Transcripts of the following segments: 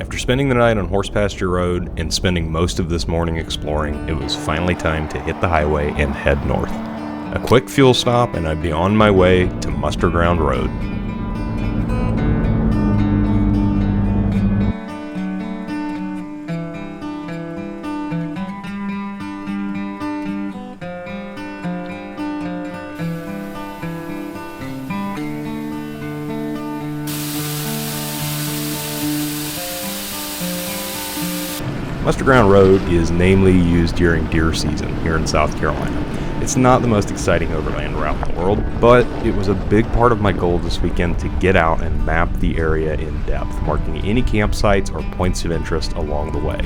After spending the night on Horse Pasture Road and spending most of this morning exploring, it was finally time to hit the highway and head north. A quick fuel stop and I'd be on my way to Musterground Road. Musterground Road is namely used during deer season here in South Carolina. It's not the most exciting overland route in the world, but it was a big part of my goal this weekend to get out and map the area in depth, marking any campsites or points of interest along the way.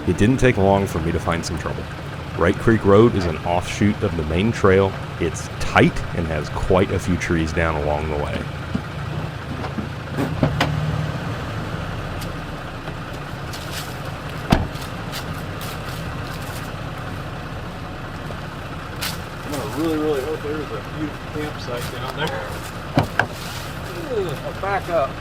It didn't take long for me to find some trouble. Wright Creek Road is an offshoot of the main trail. It's tight and has quite a few trees down along the way. I'm gonna really hope there's a beautiful campsite down there. I'll back up.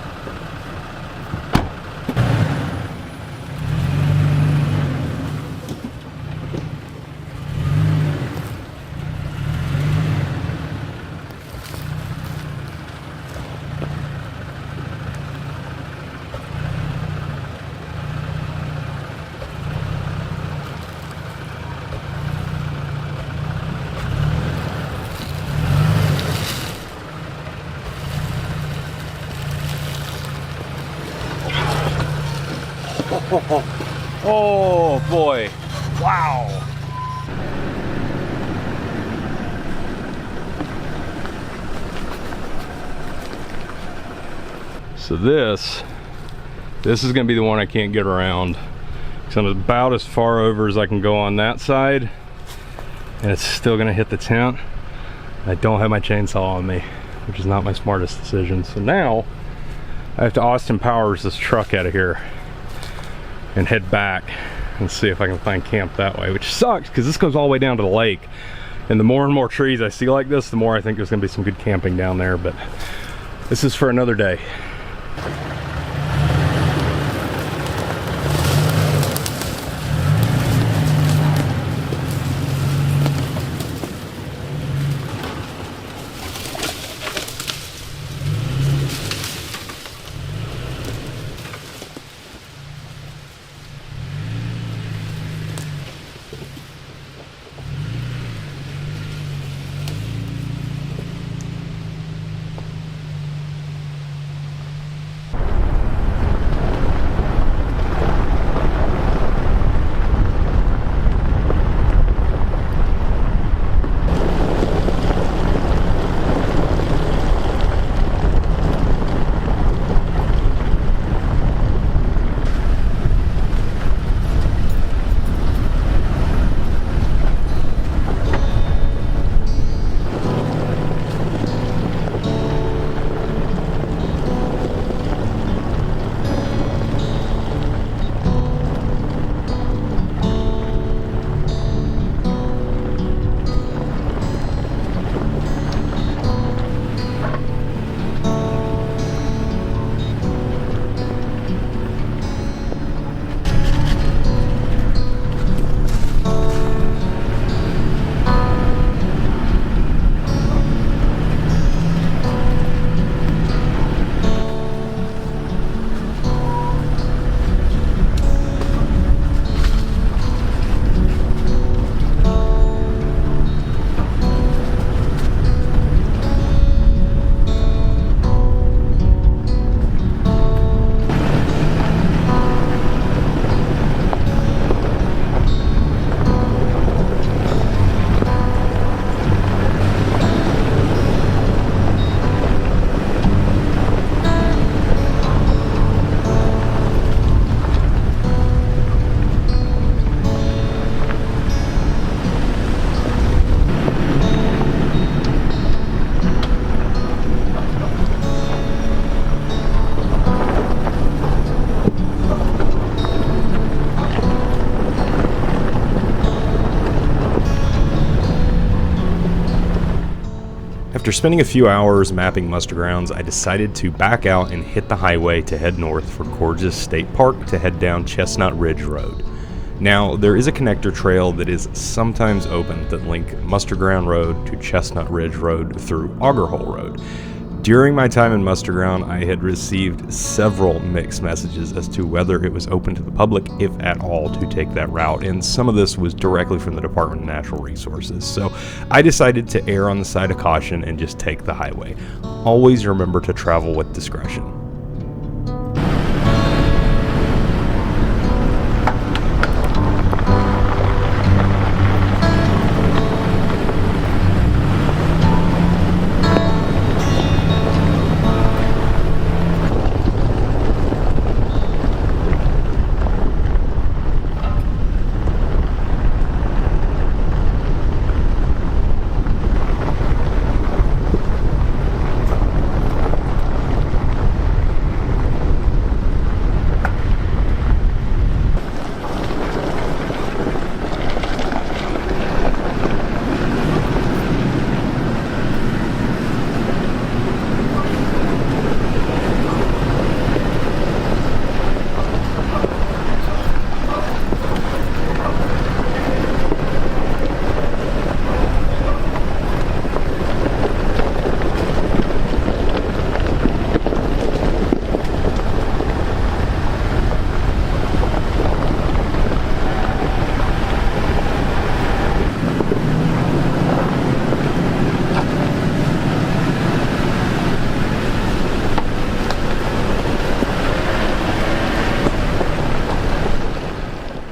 Oh boy, wow. So this is gonna be the one I can't get around. So I'm about as far over as I can go on that side, and it's still gonna hit the tent. I don't have my chainsaw on me, which is not my smartest decision. So now I have to Austin Powers this truck out of here and head back and see if I can find camp that way, which sucks because this goes all the way down to the lake, and the more and more trees I see like this, the more I think there's gonna be some good camping down there, but this is for another day. After spending a few hours mapping Mustergrounds, I decided to back out and hit the highway to head north for Gorges State Park to head down Chestnut Ridge Road. Now, there is a connector trail that is sometimes open that link Musterground Road to Chestnut Ridge Road through Auger Hole Road. During my time in Musterground, I had received several mixed messages as to whether it was open to the public, if at all, to take that route, and some of this was directly from the Department of Natural Resources. So I decided to err on the side of caution and just take the highway. Always remember to travel with discretion.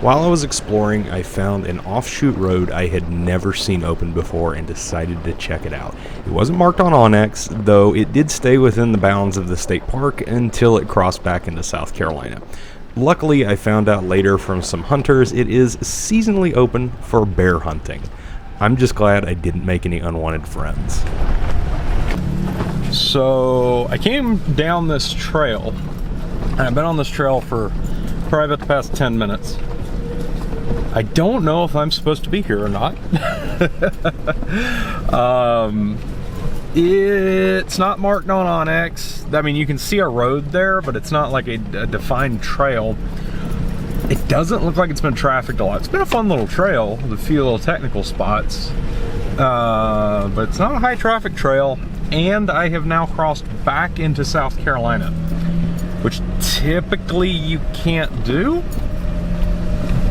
While I was exploring, I found an offshoot road I had never seen open before and decided to check it out. It wasn't marked on Onyx, though it did stay within the bounds of the state park until it crossed back into South Carolina. Luckily, I found out later from some hunters it is seasonally open for bear hunting. I'm just glad I didn't make any unwanted friends. So I came down this trail, and I've been on this trail for probably about the past 10 minutes. I don't know if I'm supposed to be here or not. It's not marked on Onyx. I mean, you can see a road there, but it's not like a defined trail. It doesn't look like it's been trafficked a lot. It's been a fun little trail with a few little technical spots, but it's not a high traffic trail. And I have now crossed back into South Carolina, which typically you can't do.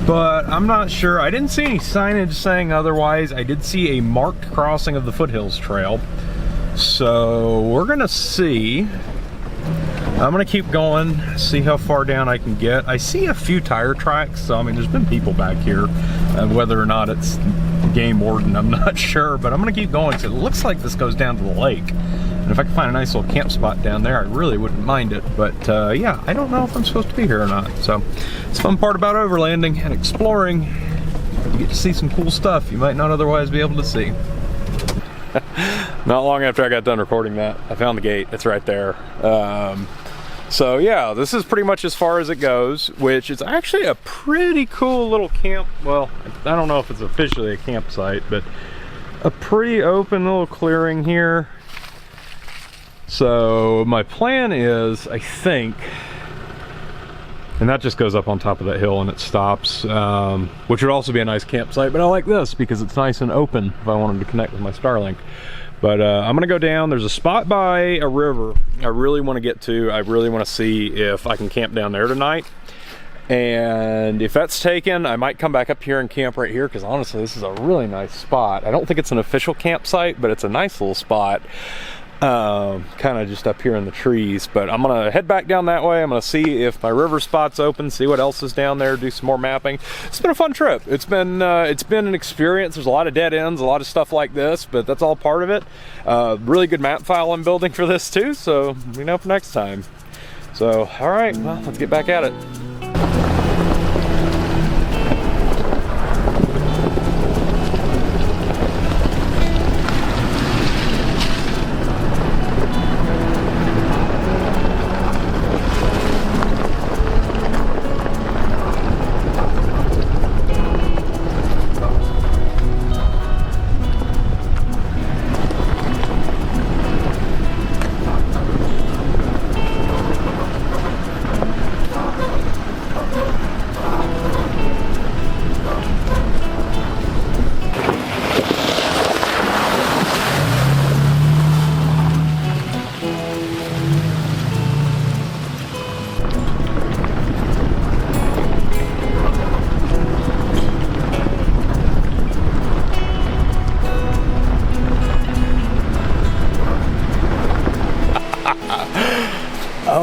But I'm not sure. I didn't see any signage saying otherwise. I did see a marked crossing of the Foothills Trail. So we're gonna see. I'm gonna keep going, see how far down I can get. I see a few tire tracks, so I mean, there's been people back here. Whether or not it's game warden, I'm not sure, but I'm gonna keep going because it looks like this goes down to the lake. And if I can find a nice little camp spot down there, I really wouldn't mind it. But yeah, I don't know if I'm supposed to be here or not. So it's a fun part about overlanding and exploring. You get to see some cool stuff you might not otherwise be able to see. Not long after I got done recording that, I found the gate. It's right there. So yeah, this is pretty much as far as it goes, which is actually a pretty cool little camp. Well, I don't know if it's officially a campsite, but a pretty open little clearing here. So my plan is, I think, and that just goes up on top of that hill and it stops, which would also be a nice campsite, but I like this because it's nice and open if I wanted to connect with my Starlink. But I'm gonna go down. There's a spot by a river I really want to get to. I really want to see if I can camp down there tonight. And if that's taken, I might come back up here and camp right here, because honestly, this is a really nice spot. I don't think it's an official campsite, but it's a nice little spot. Kind of just up here in the trees. But I'm gonna head back down that way. I'm gonna see if my river spot's open, see what else is down there, do some more mapping. It's been a fun trip. It's been an experience. There's a lot of dead ends, a lot of stuff like this, but that's all part of it. Really good map file I'm building for this too, so we know for next time. So all right, well, let's get back at it.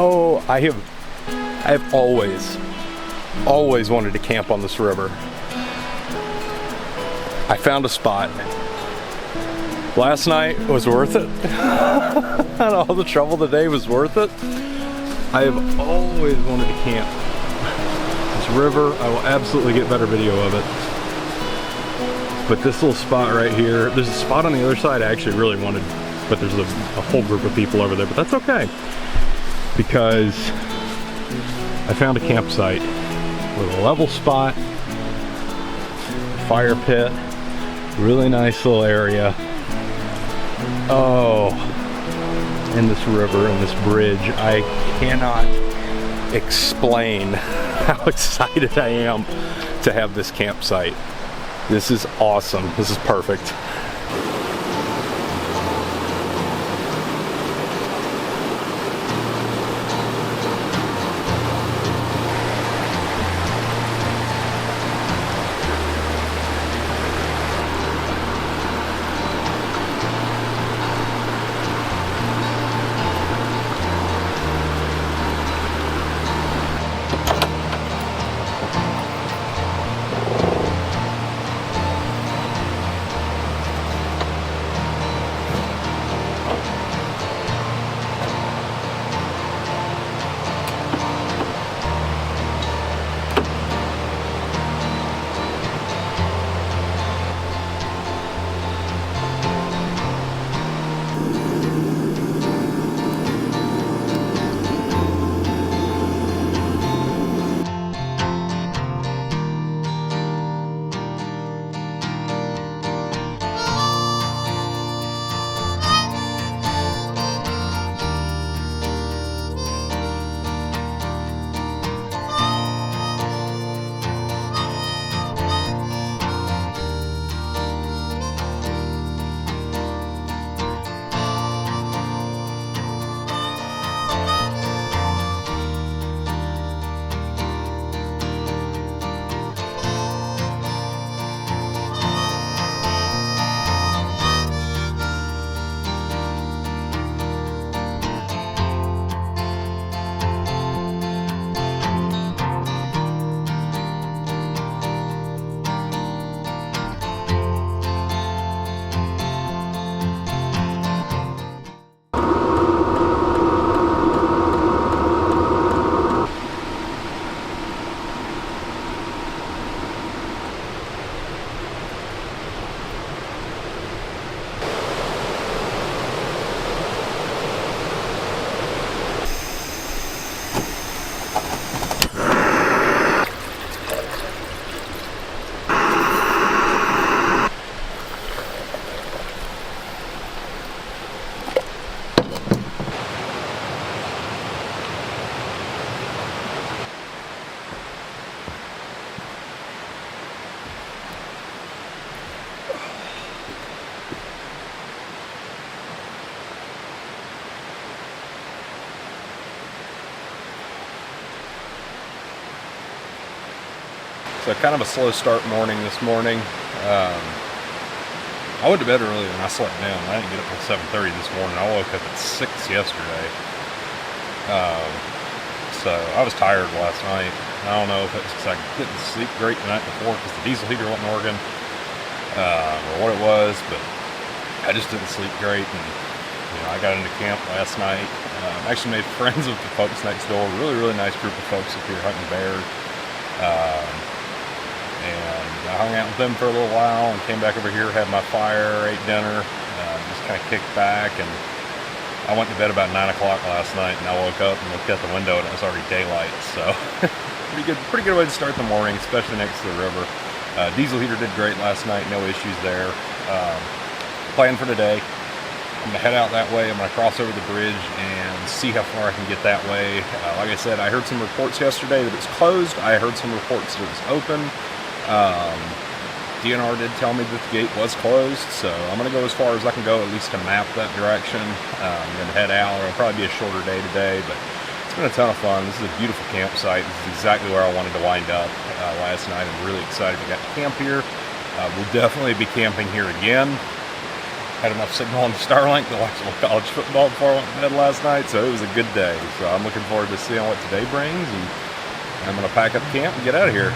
Oh, I have always wanted to camp on this river. I found a spot. Last night was worth it. And all the trouble today was worth it. I have always wanted to camp this river. I will absolutely get better video of it. But this little spot right here, there's a spot on the other side I actually really wanted, but there's a whole group of people over there, but that's okay. Because I found a campsite with a level spot, fire pit, really nice little area. Oh, and this river and this bridge. I cannot explain how excited I am to have this campsite. This is awesome. This is perfect. So kind of a slow start morning this morning. I went to bed earlier and I slept down. I didn't get up till 7:30 this morning. I woke up at 6 yesterday. So I was tired last night. I don't know if it's because I didn't sleep great the night before because the diesel heater wasn't working, or what it was, but I just didn't sleep great. And I got into camp last night. Actually made friends with the folks next door. Really nice group of folks up here hunting bears. And I hung out with them for a little while and came back over here, had my fire, ate dinner, just kind of kicked back. And I went to bed about 9 o'clock last night, and I woke up and looked out the window and it was already daylight. So pretty good way to start the morning, especially next to the river. Diesel heater did great last night, no issues there. Plan for today, I'm gonna head out that way. I'm gonna cross over the bridge and see how far I can get that way. Like I said, I heard some reports yesterday that it's closed. I heard some reports that it was open. DNR did tell me that the gate was closed, so I'm going to go as far as I can go, at least to map that direction. I'm going to head out. It'll probably be a shorter day today, but it's been a ton of fun. This is a beautiful campsite. This is exactly where I wanted to wind up last night. I'm really excited to get to camp here. We'll definitely be camping here again. Had enough signal on the Starlink to watch a little college football before I went to bed last night, so it was a good day. So I'm looking forward to seeing what today brings, and I'm gonna pack up camp and get out of here.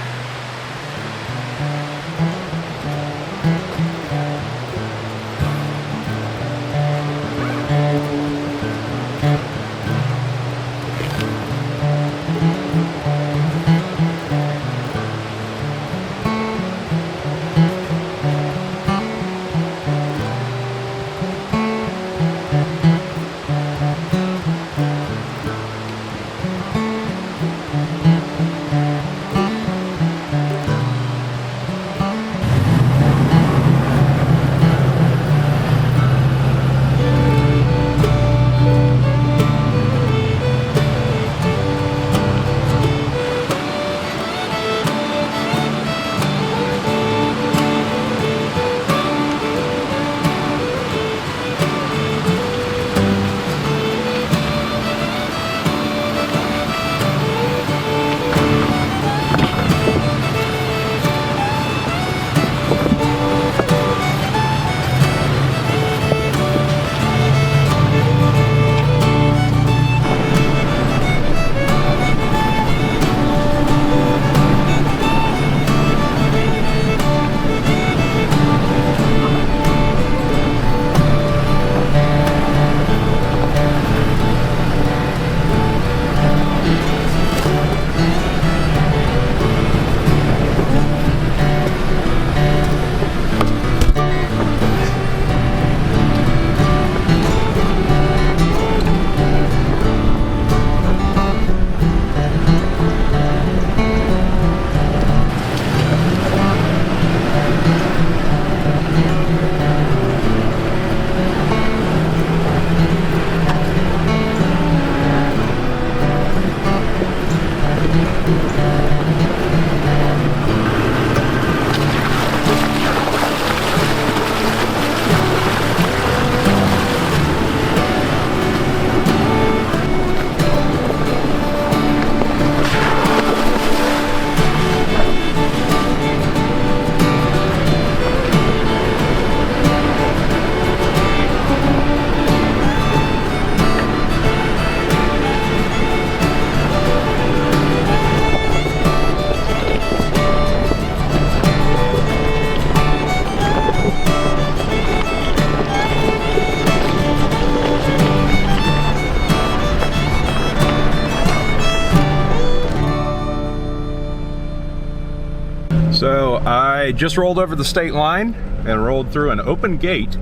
So I just rolled over the state line and rolled through an open gate.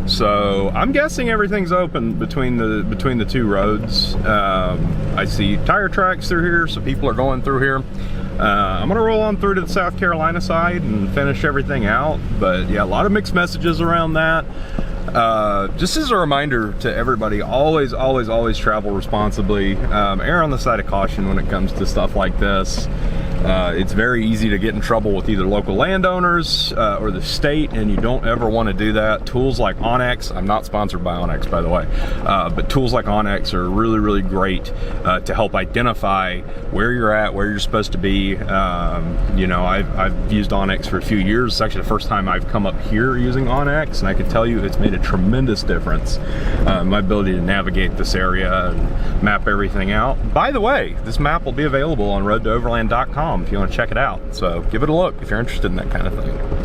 So I'm guessing everything's open between the two roads. I see tire tracks through here, so people are going through here. I'm gonna roll on through to the South Carolina side and finish everything out. But yeah, a lot of mixed messages around that. Just as a reminder to everybody, always travel responsibly. Err on the side of caution when it comes to stuff like this. It's very easy to get in trouble with either local landowners or the state, and you don't ever want to do that. Tools like Onyx, I'm not sponsored by Onyx, by the way, but tools like Onyx are really great to help identify where you're at, where you're supposed to be. You know, I've used Onyx for a few years. It's actually the first time I've come up here using Onyx, and I can tell you it's made a tremendous difference. My ability to navigate this area and map everything out. By the way, this map will be available on roadtooverland.com if you want to check it out. So give it a look if you're interested in that kind of thing.